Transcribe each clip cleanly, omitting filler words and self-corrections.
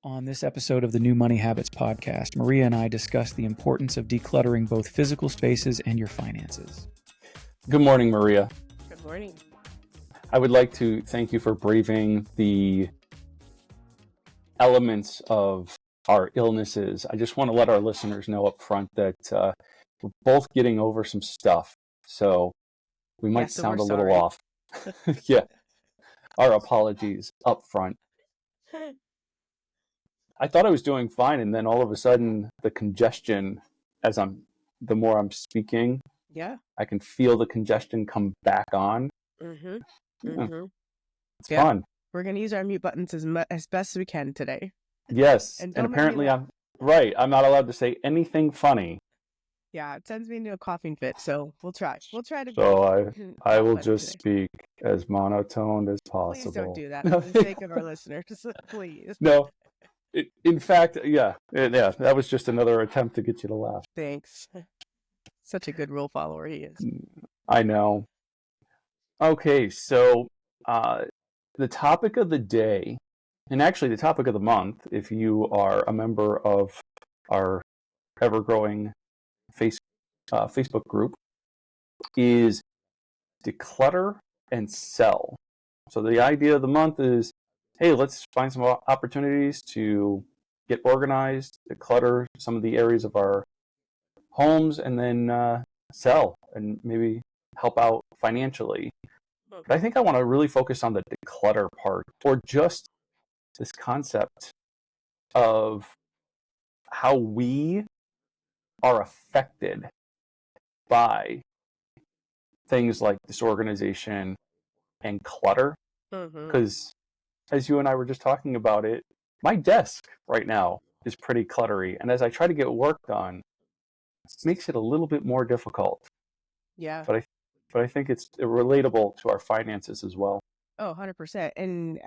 On this episode of the New Money Habits podcast, Maria and I discuss the importance of decluttering both physical spaces and your finances. Good morning, Maria. Good morning. I would like to thank you for braving the elements of our illnesses. I just want to let our listeners know up front that we're both getting over some stuff, so we might sound a little off. Yeah, our apologies up front. I thought I was doing fine, and then all of a sudden, the congestion, the more I'm speaking, I can feel the congestion come back on. It's fun. We're going to use our mute buttons as best as we can today. Yes, and apparently I'm not allowed to say anything funny. Yeah, it sends me into a coughing fit, so we'll try. We'll try to. So I will just speak as monotone as possible. Please don't do that for the sake of our listeners. Please. No. In fact, that was just another attempt to get you to laugh. Thanks. Such a good rule follower he is. I know. Okay, so the topic of the day, and actually the topic of the month, if you are a member of our ever-growing Facebook group, is declutter and sell. So the idea of the month is, hey, let's find some opportunities to get organized, declutter some of the areas of our homes, and then sell and maybe help out financially. But I think I want to really focus on the declutter part, or just this concept of how we are affected by things like disorganization and clutter. Because as you and I were just talking about it, my desk right now is pretty cluttery. And as I try to get work done, it makes it a little bit more difficult. Yeah. But I think it's relatable to our finances as well. Oh, 100%. And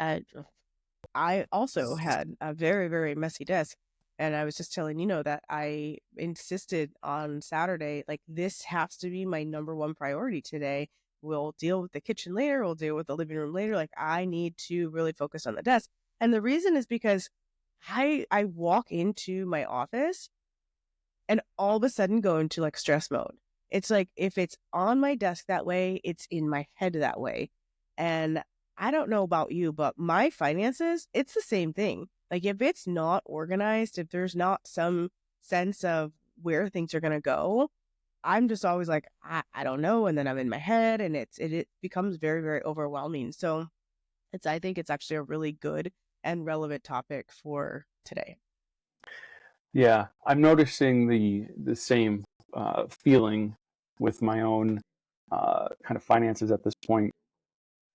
I also had a very, very messy desk. And I was just telling Nino that I insisted on Saturday, like, this has to be my number one priority today. We'll deal with the kitchen later. We'll deal with the living room later. Like, I need to really focus on the desk. And the reason is because I walk into my office and all of a sudden go into like stress mode. It's like, if it's on my desk that way, it's in my head that way. And I don't know about you, but my finances, it's the same thing. Like, if it's not organized, if there's not some sense of where things are going to go, I'm just always like, I don't know. And then I'm in my head, and it becomes very, very overwhelming. So I think it's actually a really good and relevant topic for today. Yeah, I'm noticing the same feeling with my own kind of finances at this point.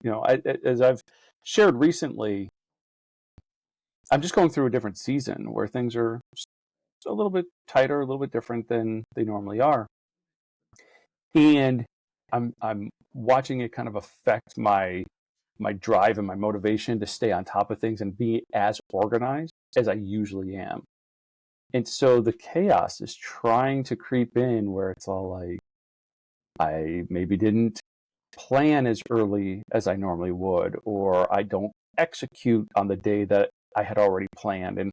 You know, as I've shared recently, I'm just going through a different season where things are a little bit tighter, a little bit different than they normally are. And I'm watching it kind of affect my drive and my motivation to stay on top of things and be as organized as I usually am. And so the chaos is trying to creep in, where it's all like, I maybe didn't plan as early as I normally would, or I don't execute on the day that I had already planned. And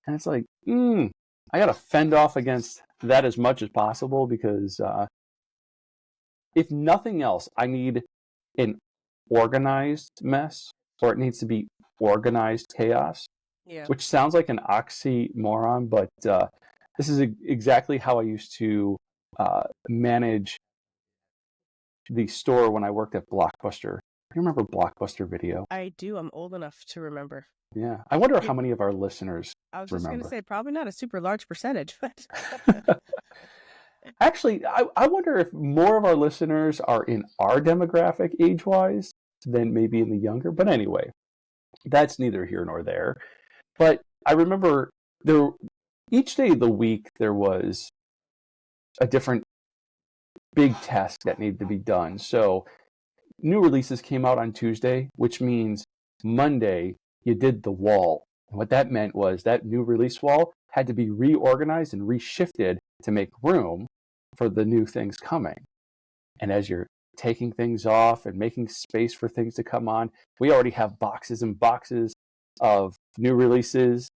it's like, I got to fend off against that as much as possible, because if nothing else, I need an organized mess, or it needs to be organized chaos. Yeah. Which sounds like an oxymoron, but this is exactly how I used to manage the store when I worked at Blockbuster. You remember Blockbuster Video? I do. I'm old enough to remember. Yeah. I wonder how many of our listeners I was just going remember. to say, probably not a super large percentage, but... Actually, I wonder if more of our listeners are in our demographic age-wise than maybe in the younger. But anyway, that's neither here nor there. But I remember each day of the week there was a different big task that needed to be done. So new releases came out on Tuesday, which means Monday you did the wall. And what that meant was that new release wall had to be reorganized and reshifted to make room for the new things coming. And as you're taking things off and making space for things to come on, we already have boxes and boxes of new releases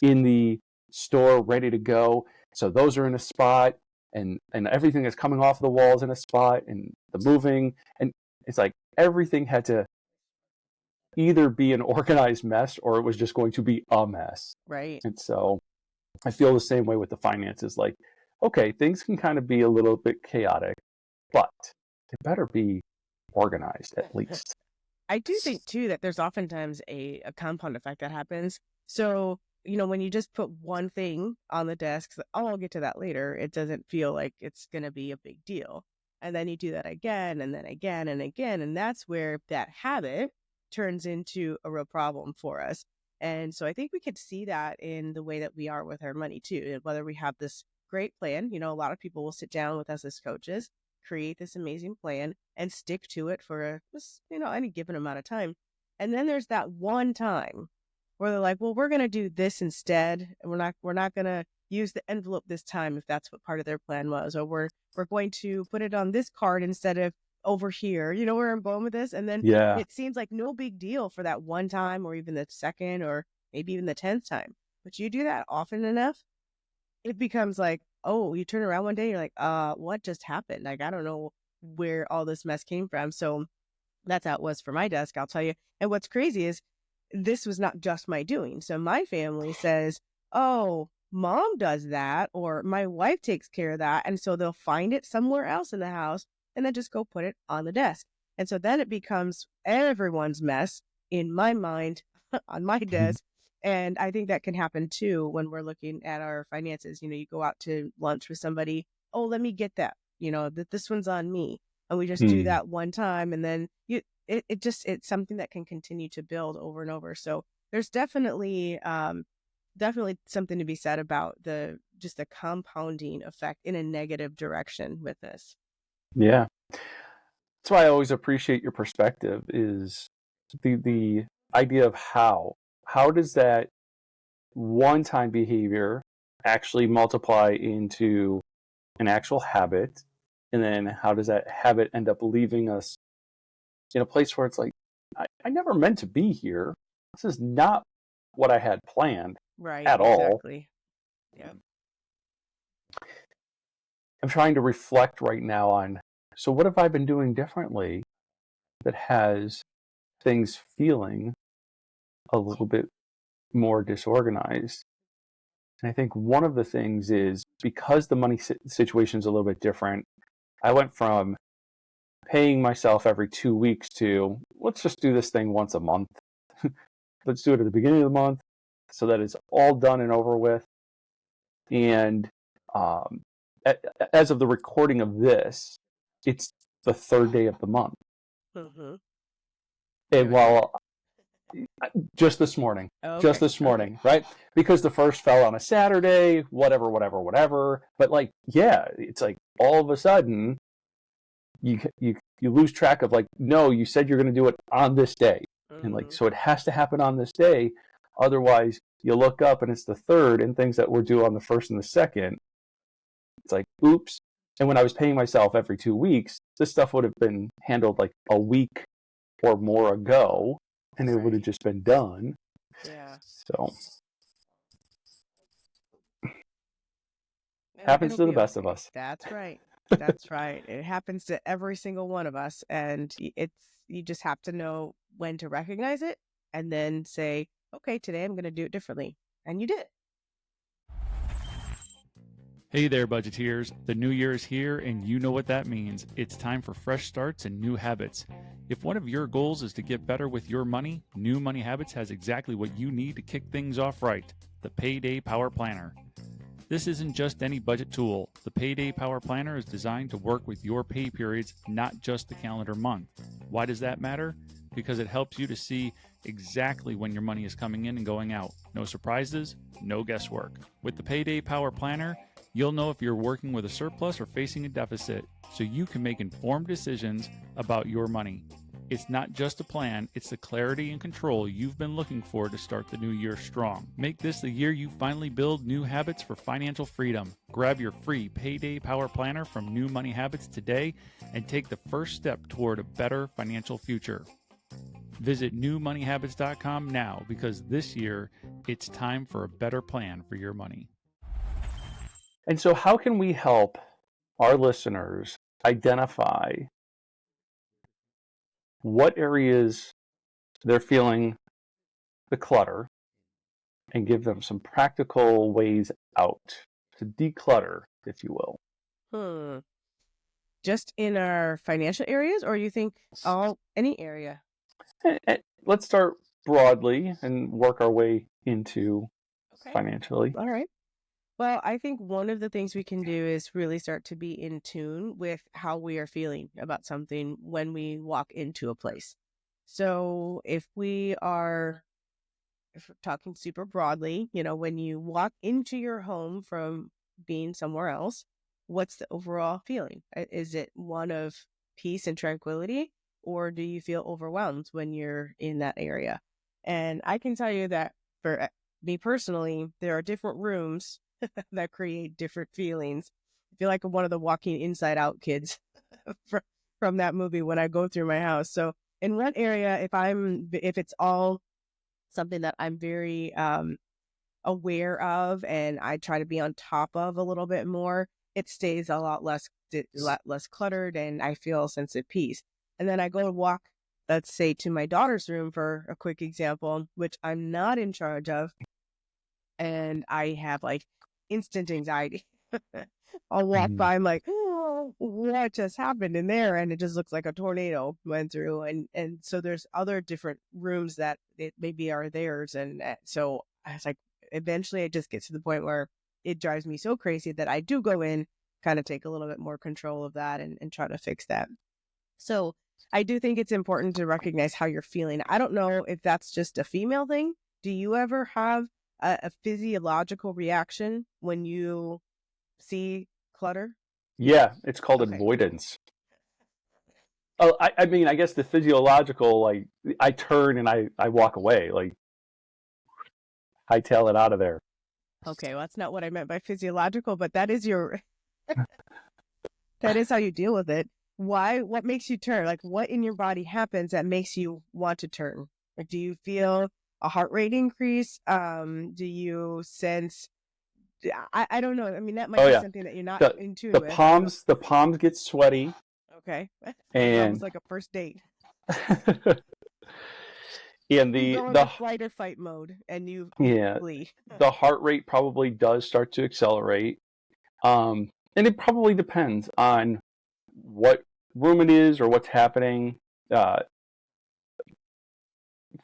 in the store ready to go. So those are in a spot, and everything that's coming off the walls in a spot, and the moving, and it's like everything had to either be an organized mess or it was just going to be a mess. Right. And so I feel the same way with the finances. Like, okay, things can kind of be a little bit chaotic, but they better be organized at least. I do think too that there's oftentimes a compound effect that happens. So, when you just put one thing on the desk, oh, I'll get to that later, it doesn't feel like it's going to be a big deal. And then you do that again and then again and again. And that's where that habit turns into a real problem for us. And so I think we could see that in the way that we are with our money too, whether we have this great plan. A lot of people will sit down with us as coaches, create this amazing plan, and stick to it for any given amount of time. And then there's that one time where they're like, well, we're going to do this instead. And we're not going to use the envelope this time if that's what part of their plan was, or we're going to put it on this card instead of over here. You know where I'm going with this? And then Yeah. it seems like no big deal for that one time, or even the second, or maybe even the 10th time. But you do that often enough, it becomes like, oh, you turn around one day, you're like, what just happened? Like, I don't know where all this mess came from. So that's how it was for my desk, I'll tell you. And what's crazy is this was not just my doing. So my family says, oh, mom does that, or my wife takes care of that. And so they'll find it somewhere else in the house and then just go put it on the desk. And so then it becomes everyone's mess in my mind on my desk. And I think that can happen too when we're looking at our finances. You go out to lunch with somebody, oh, let me get that, that this one's on me. And we just do that one time. And then it's something that can continue to build over and over. So there's definitely something to be said about the compounding effect in a negative direction with this. Yeah. That's why I always appreciate your perspective, is the idea of how does that one-time behavior actually multiply into an actual habit, and then how does that habit end up leaving us in a place where it's like, I never meant to be here. This is not what I had planned Right. at all. Exactly. Yeah. I'm trying to reflect right now on, so what have I been doing differently that has things feeling a little bit more disorganized? And I think one of the things is, because the money situation is a little bit different, I went from paying myself every 2 weeks to, let's just do this thing once a month. Let's do it at the beginning of the month so that it's all done and over with. And as of the recording of this, it's the third day of the month. Mm-hmm. And while just this morning, right? Because the first fell on a Saturday, whatever. But like, yeah, it's like all of a sudden you lose track of, like, no, you said you're going to do it on this day. And like, so it has to happen on this day. Otherwise, you look up and it's the third, and things that were due on the first and the second. It's like, oops. And when I was paying myself every 2 weeks, this stuff would have been handled like a week or more ago, and it would have just been done. Yeah. So happens to the best of us. That's right. That's right. It happens to every single one of us, and you just have to know when to recognize it and then say, okay, today I'm going to do it differently. And you did. Hey there, budgeteers. The new year is here, and you know what that means. It's time for fresh starts and new habits. If one of your goals is to get better with your money, New Money Habits has exactly what you need to kick things off right: the Payday Power Planner. This isn't just any budget tool. The Payday Power Planner is designed to work with your pay periods, not just the calendar month. Why does that matter? Because it helps you to see exactly when your money is coming in and going out. No surprises, no guesswork. With the Payday Power Planner, you'll know if you're working with a surplus or facing a deficit, so you can make informed decisions about your money. It's not just a plan, it's the clarity and control you've been looking for to start the new year strong. Make this the year you finally build new habits for financial freedom. Grab your free Payday Power Planner from New Money Habits today and take the first step toward a better financial future. Visit newmoneyhabits.com now, because this year, It's time for a better plan for your money. And so, how can we help our listeners identify what areas they're feeling the clutter and give them some practical ways out to declutter, if you will? Just in our financial areas, or you think any area? Let's start broadly and work our way into financially. All right. Well, I think one of the things we can do is really start to be in tune with how we are feeling about something when we walk into a place. So if we're talking super broadly, when you walk into your home from being somewhere else, what's the overall feeling? Is it one of peace and tranquility, or do you feel overwhelmed when you're in that area? And I can tell you that for me personally, there are different rooms that create different feelings. I feel like I'm one of the walking inside out kids from that movie when I go through my house. So in one area, if it's all something that I'm very aware of and I try to be on top of a little bit more, it stays a lot less cluttered, and I feel a sense of peace. And then I go and walk, let's say, to my daughter's room for a quick example, which I'm not in charge of, and I have like instant anxiety. I'll walk by, I'm like, oh, what just happened in there? And it just looks like a tornado went through. And so there's other different rooms that it maybe are theirs. And so I was like, eventually it just gets to the point where it drives me so crazy that I do go in, kind of take a little bit more control of that and try to fix that. So I do think it's important to recognize how you're feeling. I don't know if that's just a female thing. Do you ever have a physiological reaction when you see clutter? Yeah, it's called avoidance. Oh, I mean, I guess the physiological, like, I turn and I walk away, like, hightail it out of there. Okay, well, that's not what I meant by physiological, but that is that is how you deal with it. Why? What makes you turn? Like, what in your body happens that makes you want to turn? Like, do you feel a heart rate increase? Do you sense? I don't know. I mean, that might be something that you're not in tune with. The palms get sweaty. Okay, and almost like a first date. And you go into flight or fight mode, and you flee. The heart rate probably does start to accelerate. And it probably depends on what room it is or what's happening.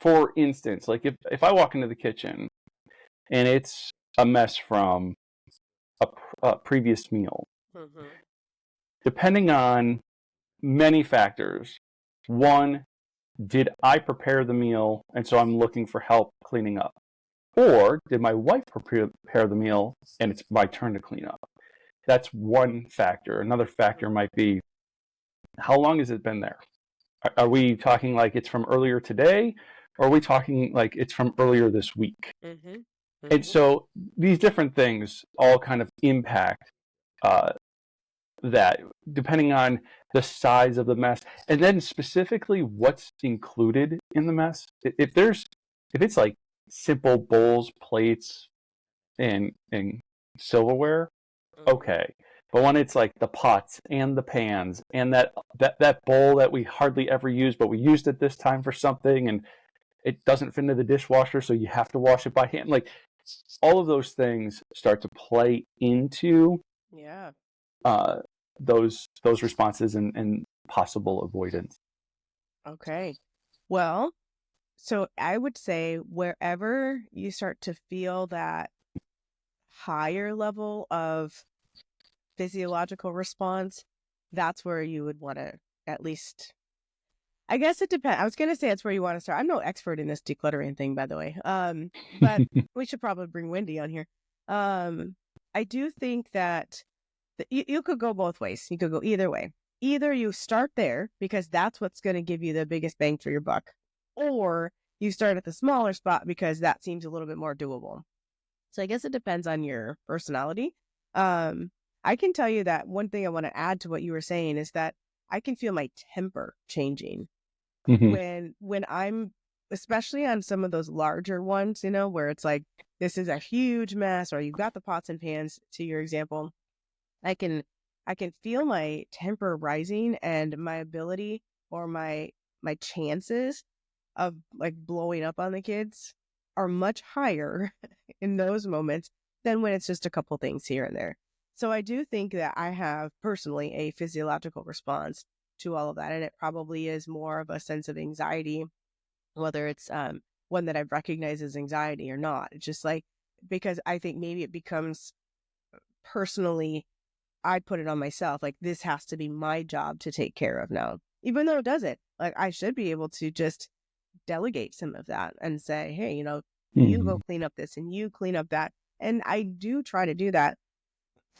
For instance, like if I walk into the kitchen and it's a mess from a previous meal, depending on many factors. One, did I prepare the meal and so I'm looking for help cleaning up? Or did my wife prepare the meal and it's my turn to clean up? That's one factor. Another factor might be, how long has it been there? Are we talking like it's from earlier today? Or are we talking like it's from earlier this week? And so these different things all kind of impact that, depending on the size of the mess, and then specifically what's included in the mess. If it's like simple bowls, plates, and silverware, okay. But when it's like the pots and the pans and that bowl that we hardly ever use, but we used it this time for something, and it doesn't fit into the dishwasher, so you have to wash it by hand. Like, all of those things start to play into those responses and possible avoidance. Okay. Well, so I would say wherever you start to feel that higher level of physiological response, that's where you would want to at least, I guess it depends. I was going to say it's where you want to start. I'm no expert in this decluttering thing, by the way. But we should probably bring Wendy on here. I do think that you could go both ways. You could go either way. Either you start there because that's what's going to give you the biggest bang for your buck, or you start at the smaller spot because that seems a little bit more doable. So I guess it depends on your personality. I can tell you that one thing I want to add to what you were saying is that I can feel my temper changing when I'm especially on some of those larger ones, where it's like, this is a huge mess, or you've got the pots and pans, to your example, I can feel my temper rising, and my ability, or my chances of like blowing up on the kids are much higher in those moments than when it's just a couple things here and there. So I do think that I have personally a physiological response to all of that, and it probably is more of a sense of anxiety, whether it's one that I've recognized as anxiety or not. It's just like, because I think maybe it becomes personally, I put it on myself, like, this has to be my job to take care of now, even though it doesn't. Like, I should be able to just delegate some of that and say, hey, you go clean up this and you clean up that. And I do try to do that.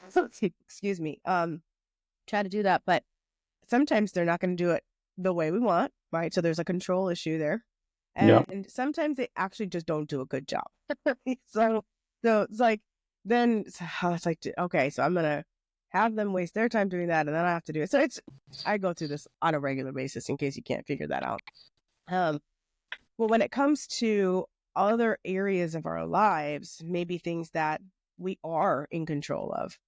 Excuse me. Try to do that, but sometimes they're not going to do it the way we want, right? So there's a control issue there. Yeah. And sometimes they actually just don't do a good job. so it's like, then it's like, okay, so I'm going to have them waste their time doing that, and then I have to do it. So I go through this on a regular basis, in case you can't figure that out. Well, when it comes to other areas of our lives, maybe things that we are in control of,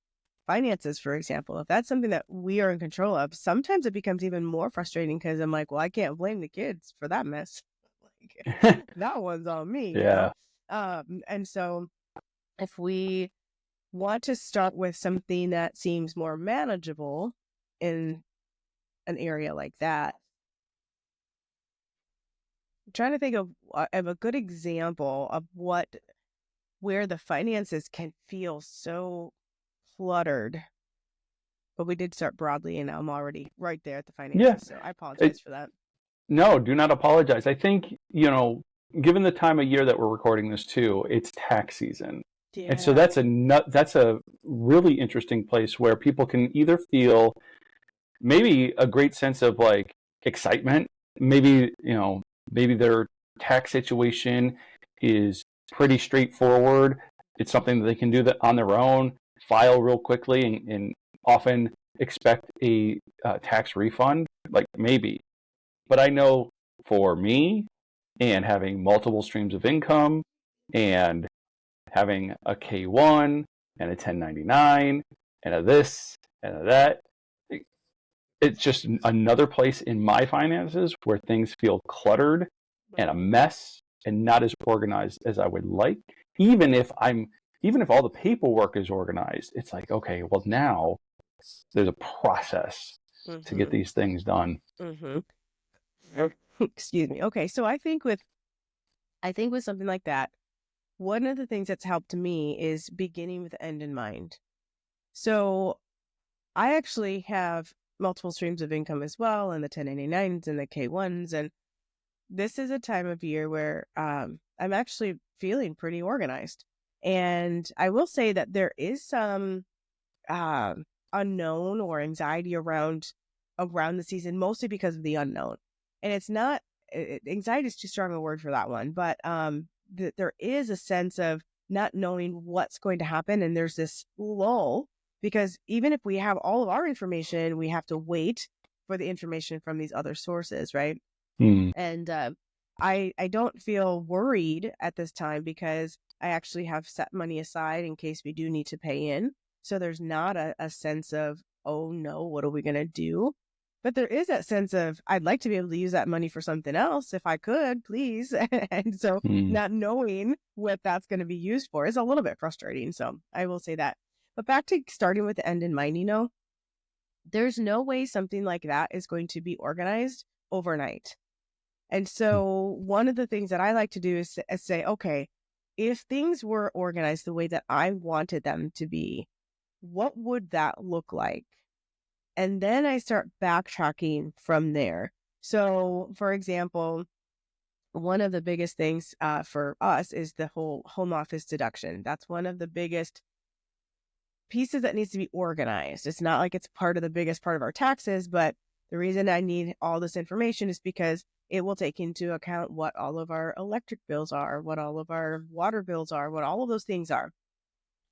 finances, for example, if that's something that we are in control of, sometimes it becomes even more frustrating, because I'm like, well, I can't blame the kids for that mess. Like, that one's on me, Yeah. And so if we want to start with something that seems more manageable in an area like that, I'm trying to think of a good example of where the finances can feel so cluttered. But we did start broadly, and I'm already right there at the Yeah. finances, so I apologize for that. No, do not apologize. I think, given the time of year that we're recording this too, it's tax season. And so Yeah. that's a really interesting place where people can either feel maybe a great sense of like excitement, maybe, maybe their tax situation is pretty straightforward. It's something that they can do that on their own, file real quickly, and often expect a tax refund, like maybe. But I know for me, and having multiple streams of income, and having a K1 and a 1099 and a this and a that, it's just another place in my finances where things feel cluttered and a mess and not as organized as I would like. Even if all the paperwork is organized, it's like, okay, well, now there's a process to get Mm-hmm. these things done. Mm-hmm. Excuse me. Okay, so I think with something like that, one of the things that's helped me is beginning with the end in mind. So I actually have multiple streams of income as well, and the 1099s and the K1s, and this is a time of year where I'm actually feeling pretty organized. And I will say that there is some unknown or anxiety around the season, mostly because of the unknown. And it's not anxiety is too strong a word for that one, but there is a sense of not knowing what's going to happen, and there's this lull, because even if we have all of our information, we have to wait for the information from these other sources, right? Hmm. And I don't feel worried at this time, because I actually have set money aside in case we do need to pay in. So there's not a sense of, oh no, what are we going to do? But there is that sense of, I'd like to be able to use that money for something else if I could, please. And so Hmm. not knowing what that's going to be used for is a little bit frustrating. So I will say that. But back to starting with the end in mind, there's no way something like that is going to be organized overnight. And so one of the things that I like to do is say, okay, if things were organized the way that I wanted them to be, what would that look like? And then I start backtracking from there. So, for example, one of the biggest things for us is the whole home office deduction. That's one of the biggest pieces that needs to be organized. It's not like it's part of the biggest part of our taxes, but the reason I need all this information is because it will take into account what all of our electric bills are, what all of our water bills are, what all of those things are.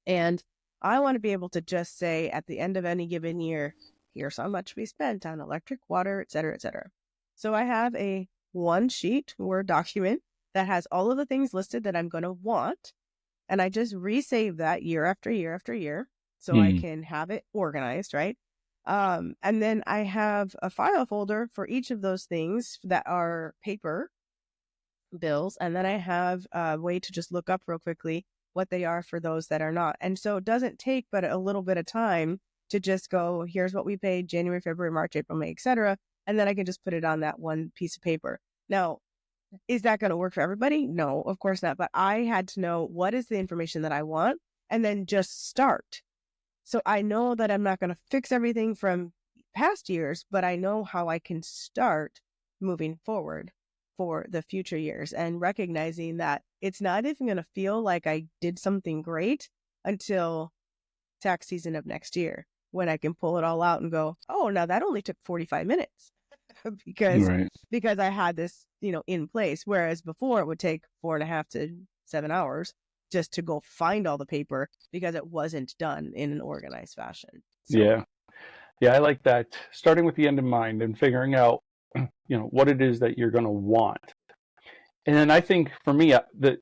And I want to be able to just say at the end of any given year, here's how much we spent on electric, water, et cetera, et cetera. So I have a one sheet Word document that has all of the things listed that I'm going to want. And I just resave that year after year after year so I can have it organized, right? And then I have a file folder for each of those things that are paper bills. And then I have a way to just look up real quickly what they are for those that are not. And so it doesn't take but a little bit of time to just go, here's what we paid January, February, March, April, May, etc. And then I can just put it on that one piece of paper. Now, is that going to work for everybody? No, of course not. But I had to know what is the information that I want and then just start. So I know that I'm not going to fix everything from past years, but I know how I can start moving forward for the future years and recognizing that it's not even going to feel like I did something great until tax season of next year, when I can pull it all out and go, oh, now that only took 45 minutes because Right. I had this, in place. Whereas before it would take 4.5 to 7 hours just to go find all the paper because it wasn't done in an organized fashion. So, Yeah. Yeah, I like that. Starting with the end in mind and figuring out, what it is that you're going to want. And then I think for me, that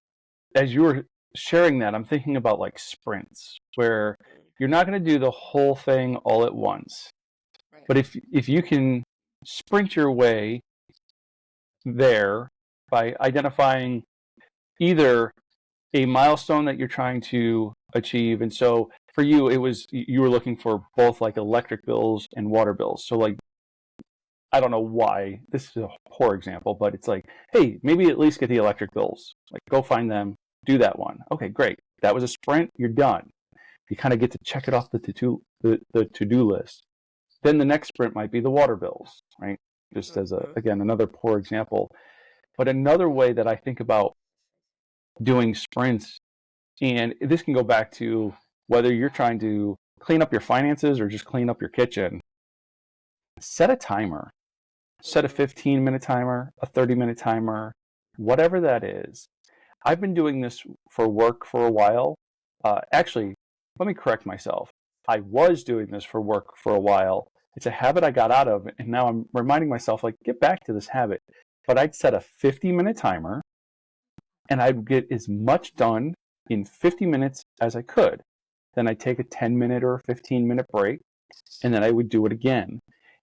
as you were sharing that, I'm thinking about like sprints where you're not going to do the whole thing all at once. right. But if you can sprint your way there by identifying either a milestone that you're trying to achieve, and so for you it was you were looking for both like electric bills and water bills. So like I don't know why this is a poor example, but it's like, hey, maybe at least get the electric bills. Like go find them, do that one. Okay, great. That was a sprint. You're done. You kind of get to check it off the to-do list. Then the next sprint might be the water bills, right? Just as again another poor example. But another way that I think about doing sprints, and this can go back to whether you're trying to clean up your finances or just clean up your kitchen, set a timer. Set a 15-minute timer, a 30-minute timer, whatever that is. I've been doing this for work for a while. Actually, let me correct myself. I was doing this for work for a while. It's a habit I got out of, and now I'm reminding myself, like, get back to this habit. But I'd set a 50-minute timer, and I'd get as much done in 50 minutes as I could. Then I'd take a 10-minute or a 15-minute break, and then I would do it again.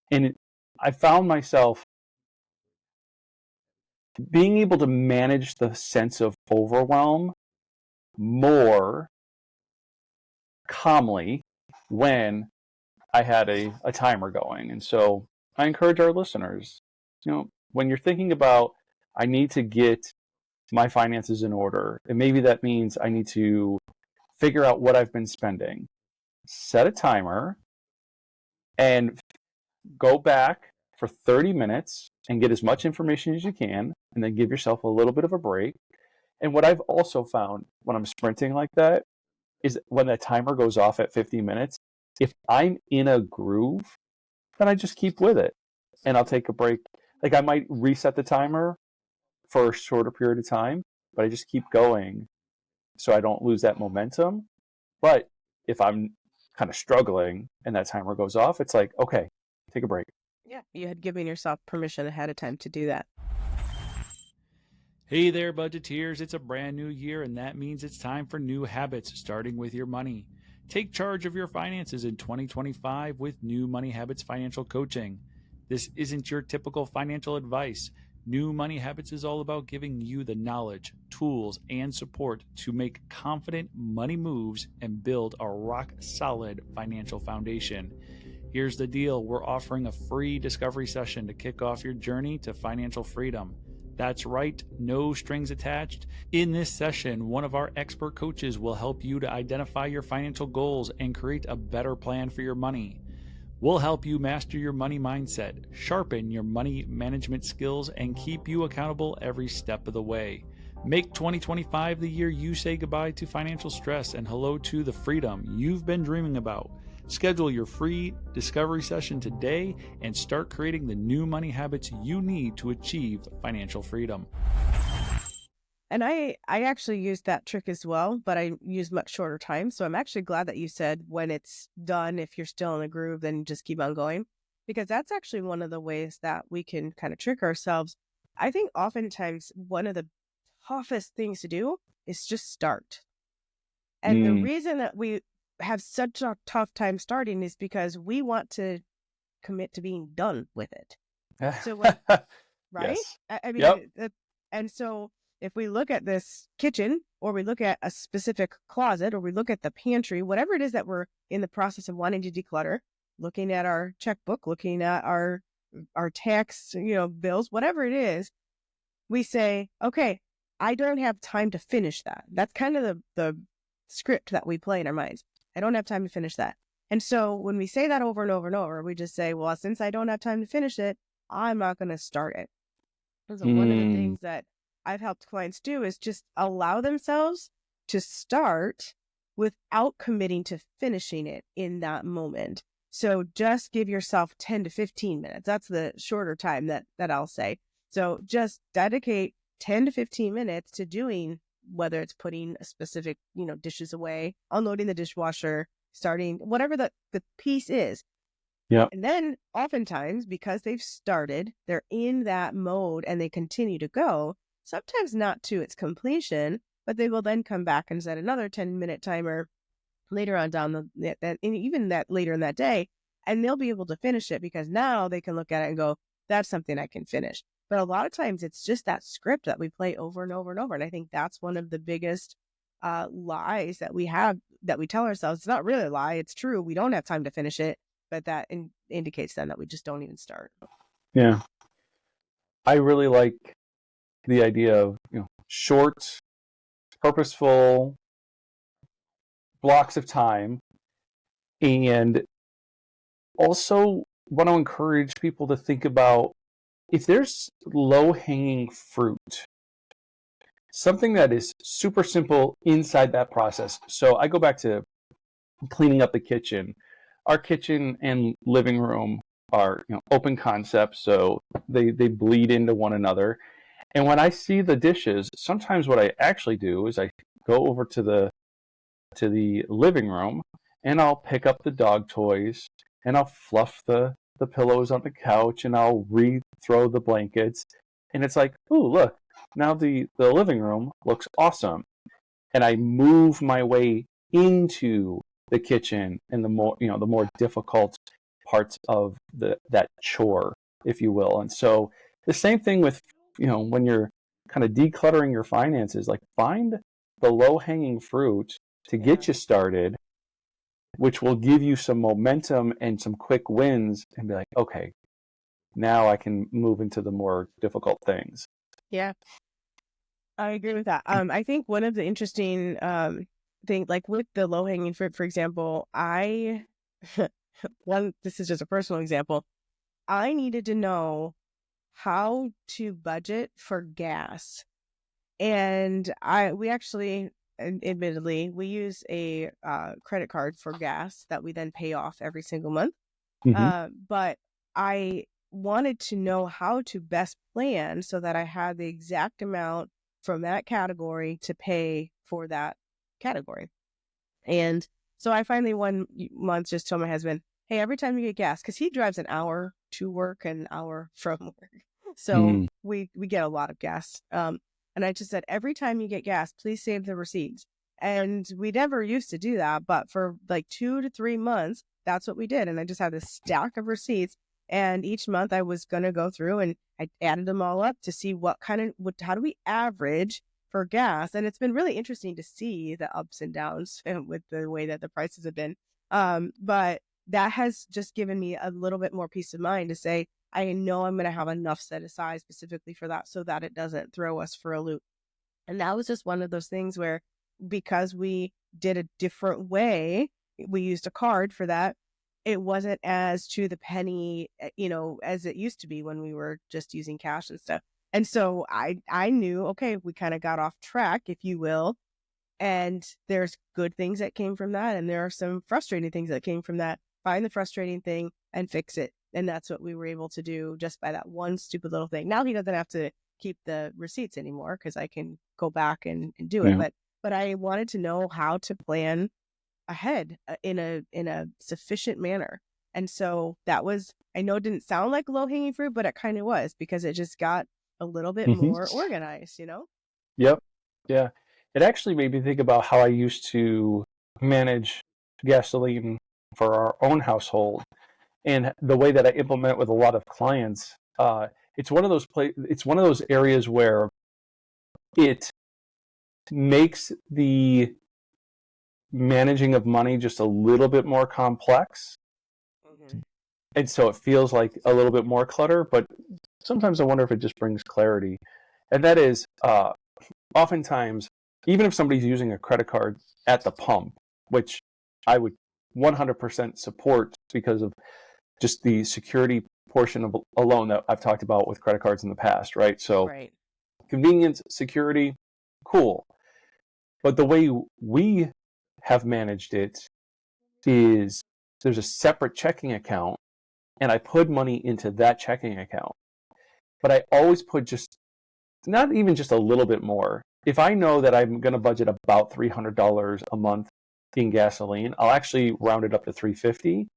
And I found myself being able to manage the sense of overwhelm more calmly when I had a timer going. And so I encourage our listeners, when you're thinking about, I need to get my finances in order, and maybe that means I need to figure out what I've been spending, set a timer and go back for 30 minutes and get as much information as you can, and then give yourself a little bit of a break. And what I've also found when I'm sprinting like that is when that timer goes off at 50 minutes, if I'm in a groove, then I just keep with it and I'll take a break. Like I might reset the timer for a shorter period of time, but I just keep going so I don't lose that momentum. But if I'm kind of struggling and that timer goes off, it's like, okay, take a break. Yeah, you had given yourself permission ahead of time to do that. Hey there, budgeteers. It's a brand new year, and that means it's time for new habits, starting with your money. Take charge of your finances in 2025 with New Money Habits Financial Coaching. This isn't your typical financial advice. New Money Habits is all about giving you the knowledge, tools, and support to make confident money moves and build a rock solid financial foundation. Here's the deal: we're offering a free discovery session to kick off your journey to financial freedom. That's right, no strings attached. In this session, one of our expert coaches will help you to identify your financial goals and create a better plan for your money. We'll help you master your money mindset, sharpen your money management skills, and keep you accountable every step of the way. Make 2025 the year you say goodbye to financial stress and hello to the freedom you've been dreaming about. Schedule your free discovery session today and start creating the new money habits you need to achieve financial freedom. And I actually used that trick as well, but I use much shorter time. So I'm actually glad that you said when it's done, if you're still in the groove, then just keep on going. Because that's actually one of the ways that we can kind of trick ourselves. I think oftentimes one of the toughest things to do is just start. And the Mm. reason that we have such a tough time starting is because we want to commit to being done with it. So when, right? Yes. I Yep. mean, and so if we look at this kitchen, or we look at a specific closet, or we look at the pantry, whatever it is that we're in the process of wanting to declutter, looking at our checkbook, looking at our tax, bills, whatever it is, we say, okay, I don't have time to finish that. That's kind of the script that we play in our minds. I don't have time to finish that. And so when we say that over and over and over, we just say, well, since I don't have time to finish it, I'm not going to start it. And so one of the Mm. things that I've helped clients do is just allow themselves to start without committing to finishing it in that moment. So just give yourself 10 to 15 minutes. That's the shorter time that I'll say. So just dedicate 10 to 15 minutes to doing, whether it's putting a specific, dishes away, unloading the dishwasher, starting whatever the piece is. Yep. And then oftentimes, because they've started, they're in that mode and they continue to go, sometimes not to its completion, but they will then come back and set another 10-minute timer later on down and even that later in that day, and they'll be able to finish it because now they can look at it and go, that's something I can finish. But a lot of times it's just that script that we play over and over and over. And I think that's one of the biggest lies that we have, that we tell ourselves. It's not really a lie. It's true. We don't have time to finish it, but that indicates then that we just don't even start. Yeah. I really like the idea of, short, purposeful blocks of time, and also want to encourage people to think about if there's low hanging fruit, something that is super simple inside that process. So I go back to cleaning up the kitchen. Our kitchen and living room are, open concepts, so they bleed into one another. And when I see the dishes, sometimes what I actually do is I go over to the living room and I'll pick up the dog toys and I'll fluff the pillows on the couch and I'll re-throw the blankets. And it's like, ooh, look, now the living room looks awesome. And I move my way into the kitchen and the more difficult parts of that chore, if you will. And so the same thing with, when you're kind of decluttering your finances, like find the low hanging fruit to Yeah. get you started, which will give you some momentum and some quick wins and be like, okay, now I can move into the more difficult things. Yeah, I agree with that. I think one of the interesting thing, like with the low hanging fruit, for example, this is just a personal example. I needed to know how to budget for gas. And we actually, admittedly, we use a credit card for gas that we then pay off every single month. Mm-hmm. But I wanted to know how to best plan so that I had the exact amount from that category to pay for that category. And so I finally one month just told my husband, hey, every time you get gas, because he drives an hour to work and an hour from work. So Mm. we get a lot of gas. And I just said, every time you get gas, please save the receipts. And we never used to do that, but for like 2 to 3 months, that's what we did. And I just had this stack of receipts. And each month I was going to go through and I added them all up to see how do we average for gas. And it's been really interesting to see the ups and downs with the way that the prices have been. But that has just given me a little bit more peace of mind to say, I know I'm going to have enough set aside specifically for that so that it doesn't throw us for a loop. And that was just one of those things where, because we did a different way, we used a card for that. It wasn't as to the penny, as it used to be when we were just using cash and stuff. And so I knew, okay, we kind of got off track, if you will. And there's good things that came from that. And there are some frustrating things that came from that. Find the frustrating thing and fix it. And that's what we were able to do just by that one stupid little thing. Now he doesn't have to keep the receipts anymore because I can go back and do it. Yeah. But I wanted to know how to plan ahead in a sufficient manner. And so that was, I know it didn't sound like low hanging fruit, but it kind of was, because it just got a little bit Hmm. more organized, Yep. Yeah. It actually made me think about how I used to manage gasoline for our own household and the way that I implement with a lot of clients. It's one of those it's one of those areas where it makes the managing of money just a little bit more complex. Mhm. And so it feels like a little bit more clutter, but sometimes I wonder if it just brings clarity. And that is, oftentimes, even if somebody's using a credit card at the pump, which I would 100% support because of just the security portion of alone that I've talked about with credit cards in the past, right? So Right. convenience, security, cool. But the way we have managed it is there's a separate checking account and I put money into that checking account. But I always put just not even just a little bit more. If I know that I'm going to budget about $300 a month in gasoline, I'll actually round it up to 350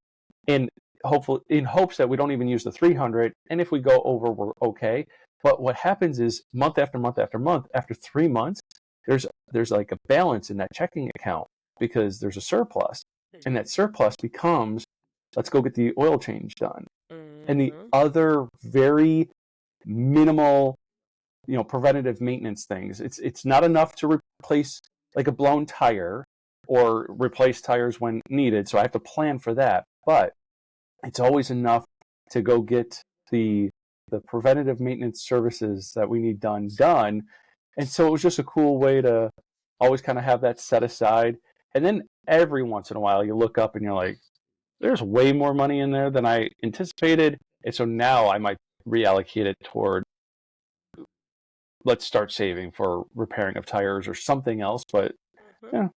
and hopefully in hopes that we don't even use the 300, and if we go over we're okay. But what happens is month after month after month, after 3 months, there's like a balance in that checking account because there's a surplus, and that surplus becomes, let's go get the oil change done. And the Mhm. other very minimal, preventative maintenance things. It's not enough to replace like a blown tire or replace tires when needed, so I have to plan for that. But it's always enough to go get the preventative maintenance services that we need done. And so it was just a cool way to always kind of have that set aside. And then every once in a while you look up and you're like, there's way more money in there than I anticipated. And so now I might reallocate it toward, let's start saving for repairing of tires or something else. But Mhm. yeah,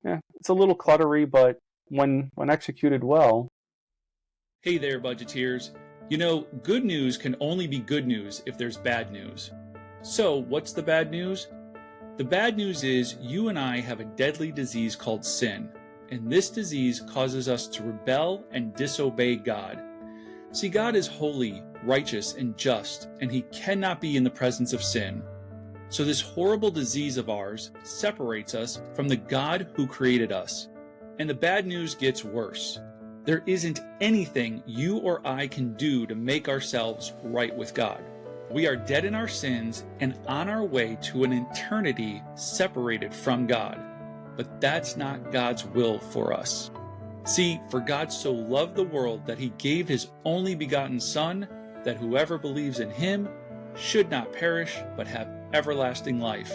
yeah, it's a little cluttery, but when executed well. Hey there, budgeteers. You know, good news can only be good news if there's bad news. So, what's the bad news? The bad news is you and I have a deadly disease called sin, and this disease causes us to rebel and disobey God. See, God is holy, righteous, and just, and He cannot be in the presence of sin. So, this horrible disease of ours separates us from the God who created us. And the bad news gets worse. There isn't anything you or I can do to make ourselves right with God. We are dead in our sins and on our way to an eternity separated from God. But that's not God's will for us. See, for God so loved the world that He gave His only begotten Son, that whoever believes in Him should not perish but have everlasting life.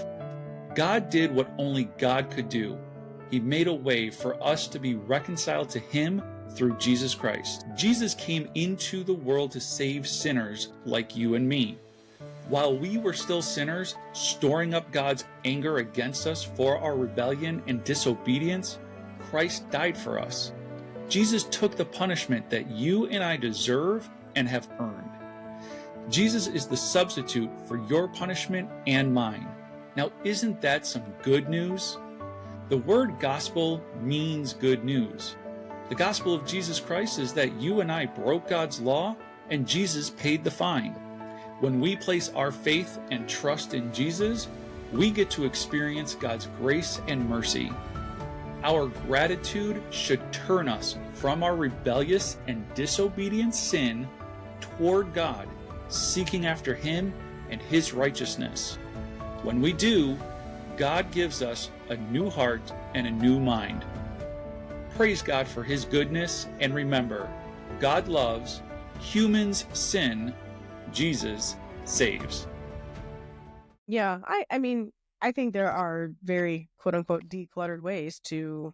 God did what only God could do. He made a way for us to be reconciled to Him through Jesus Christ. Jesus came into the world to save sinners like you and me. While we were still sinners, storing up God's anger against us for our rebellion and disobedience, Christ died for us. Jesus took the punishment that you and I deserve and have earned. Jesus is the substitute for your punishment and mine. Now, isn't that some good news? The word gospel means good news. The gospel of Jesus Christ is that you and I broke God's law and Jesus paid the fine. When we place our faith and trust in Jesus, we get to experience God's grace and mercy. Our gratitude should turn us from our rebellious and disobedient sin toward God, seeking after Him and His righteousness. When we do, God gives us a new heart and a new mind. Praise God for His goodness, and remember, God loves, humans sin, Jesus saves. Yeah, I mean, I think there are very quote unquote decluttered ways to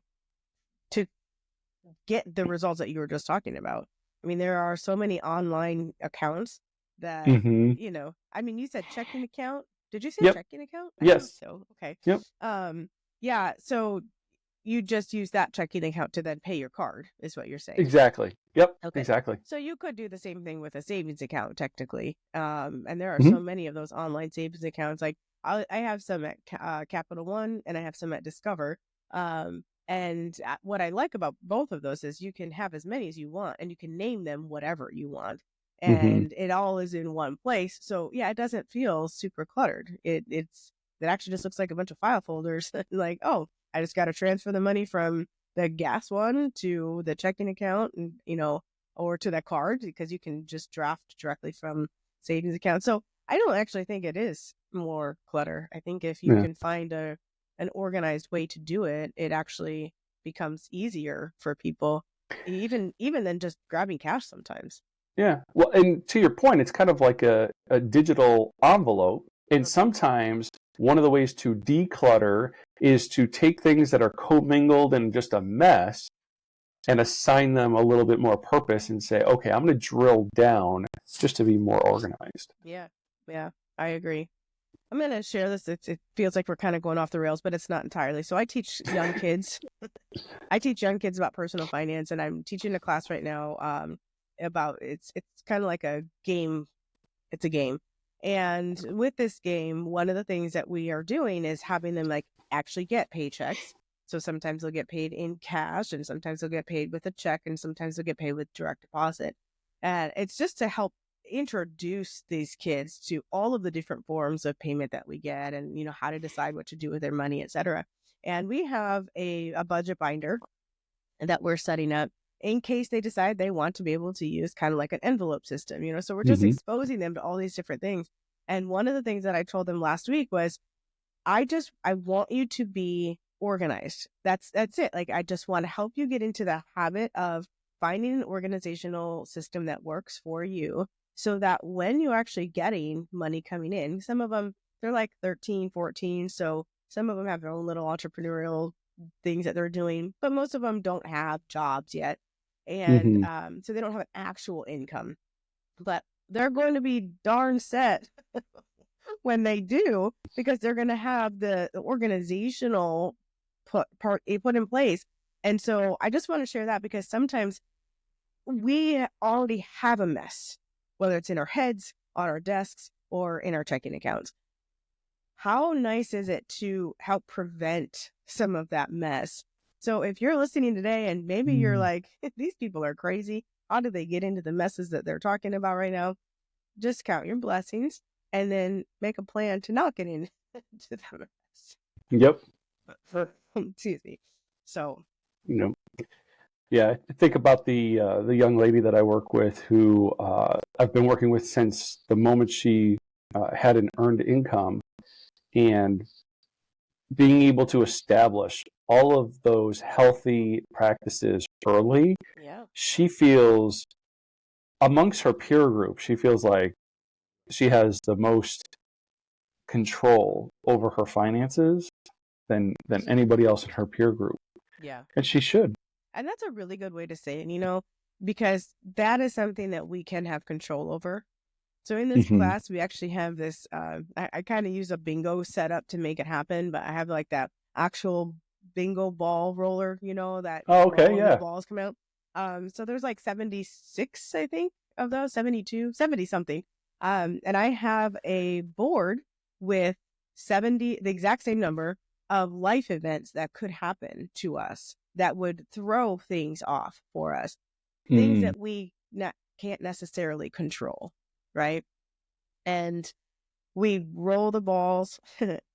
get the results that you were just talking about. I mean, there are so many online accounts that, Mm-hmm. I mean, you said checking account. Did you say Yep. checking account? I think Yes. so. Okay. Yep. Yeah, so you just use that checking account to then pay your card, is what you're saying. Exactly. Yep. Okay. Exactly. So you could do the same thing with a savings account, technically. And there are Mm-hmm. so many of those online savings accounts. Like I have some at Capital One and I have some at Discover. And what I like about both of those is you can have as many as you want and you can name them whatever you want. Hmm. and it all is in one place. So yeah, it doesn't feel super cluttered. It actually just looks like a bunch of file folders. Like, oh, I just got to transfer the money from the gas one to the checking account, and or to that card, because you can just draft directly from savings account. So I don't actually think it is more clutter. I think if you Yeah. can find an organized way to do it, it actually becomes easier for people, even than just grabbing cash sometimes. Yeah. Well, and to your point, it's kind of like a digital envelope. And sometimes one of the ways to declutter is to take things that are commingled and just a mess and assign them a little bit more purpose and say, okay, I'm going to drill down just to be more organized. Yeah, yeah, I agree. I'm going to share this. It feels like we're kind of going off the rails, but it's not entirely. So I teach young kids. I teach young kids about personal finance, and I'm teaching a class right now about it's kind of like a game. It's a game. And with this game, one of the things that we are doing is having them like actually get paychecks. So sometimes they'll get paid in cash, and sometimes they'll get paid with a check, and sometimes they'll get paid with direct deposit. And it's just to help introduce these kids to all of the different forms of payment that we get, and how to decide what to do with their money, etc. And we have a budget binder that we're setting up in case they decide they want to be able to use kind of like an envelope system, so we're just Hmm. exposing them to all these different things. And one of the things that I told them last week was, I want you to be organized. That's it. Like, I just want to help you get into the habit of finding an organizational system that works for you, so that when you're actually getting money coming in, some of them, they're like 13, 14. So some of them have their own little entrepreneurial things that they're doing, but most of them don't have jobs yet. And Hmm. so they don't have an actual income, but they're going to be darn set when they do, because they're going to have the organizational put in place. And so I just want to share that, because sometimes we already have a mess, whether it's in our heads, on our desks, or in our checking accounts. How nice is it to help prevent some of that mess? So if you're listening today and maybe you're like, these people are crazy, how do they get into the messes that they're talking about right now? Just count your blessings and then make a plan to not get into that mess. Yep. Excuse me. So, You know, yeah. Think about the young lady that I work with, who I've been working with since the moment she had an earned income, and being able to establish all of those healthy practices early. yeah. She feels, amongst her peer group, she feels like she has the most control over her finances than anybody else in her peer group, Yeah. and she should. And that's a really good way to say it, because that is something that we can have control over. So in this Hmm. class, we actually have this, I kind of use a bingo setup to make it happen, but I have like that actual bingo ball roller, that Oh, you roll okay, and the yeah. balls come out. So there's like 76, I think, of those, 72, 70 something. And I have a board with 70, the exact same number of life events that could happen to us that would throw things off for us, things Mm. that we can't necessarily control, right? And we roll the balls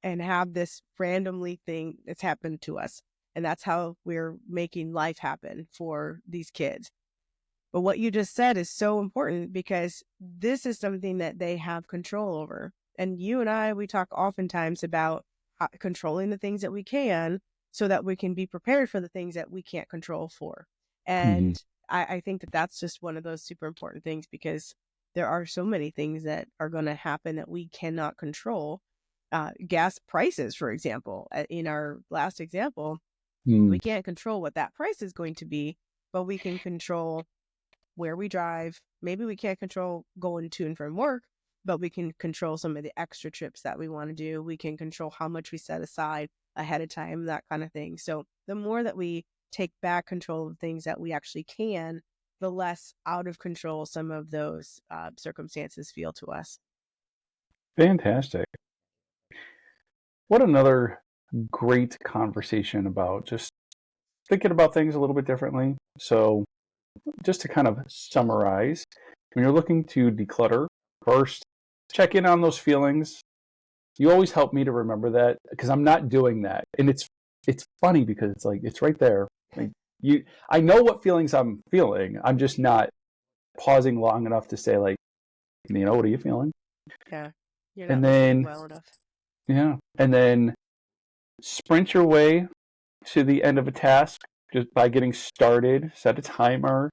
and have this randomly thing that's happened to us. And that's how we're making life happen for these kids. But what you just said is so important, because this is something that they have control over. And you and I, we talk oftentimes about controlling the things that we can, so that we can be prepared for the things that we can't control for. Hmm. And I think that that's just one of those super important things, because there are so many things that are going to happen that we cannot control. Gas prices, for example, in our last example, Mm. we can't control what that price is going to be, but we can control where we drive. Maybe we can't control going to and from work, but we can control some of the extra trips that we want to do. We can control how much we set aside ahead of time, that kind of thing. So the more that we take back control of things that we actually can, the less out of control some of those circumstances feel to us. Fantastic. What another great conversation about just thinking about things a little bit differently. So, just to kind of summarize, when you're looking to declutter, first, check in on those feelings. You always help me to remember that because I'm not doing that. And it's funny because it's like, it's right there. Like I know what feelings I'm feeling. I'm just not pausing long enough to say, like, what are you feeling? Yeah. You're not And listening then, well enough. yeah. And then sprint your way to the end of a task just by getting started. Set a timer.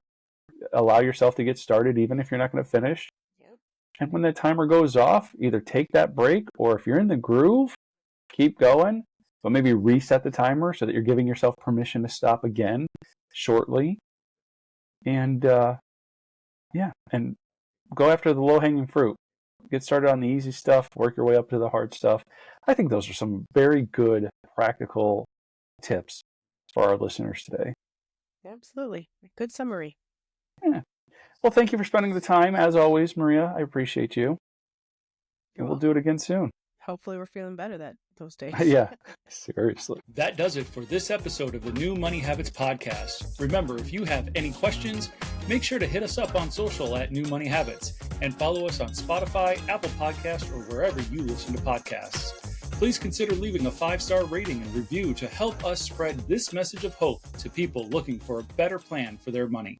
Allow yourself to get started even if you're not going to finish. Yep. And when that timer goes off, either take that break, or if you're in the groove, keep going, but maybe reset the timer so that you're giving yourself permission to stop again shortly. And and go after the low-hanging fruit. Get started on the easy stuff, work your way up to the hard stuff. I think those are some very good practical tips for our listeners today. Absolutely. Good summary. Yeah. Well, thank you for spending the time. As always, Maria, I appreciate you. You're And we'll do it again soon. Hopefully we're feeling better those days. Yeah, seriously. That does it for this episode of the New Money Habits Podcast. Remember, if you have any questions, make sure to hit us up on social at New Money Habits and follow us on Spotify, Apple Podcasts, or wherever you listen to podcasts. Please consider leaving a 5-star rating and review to help us spread this message of hope to people looking for a better plan for their money.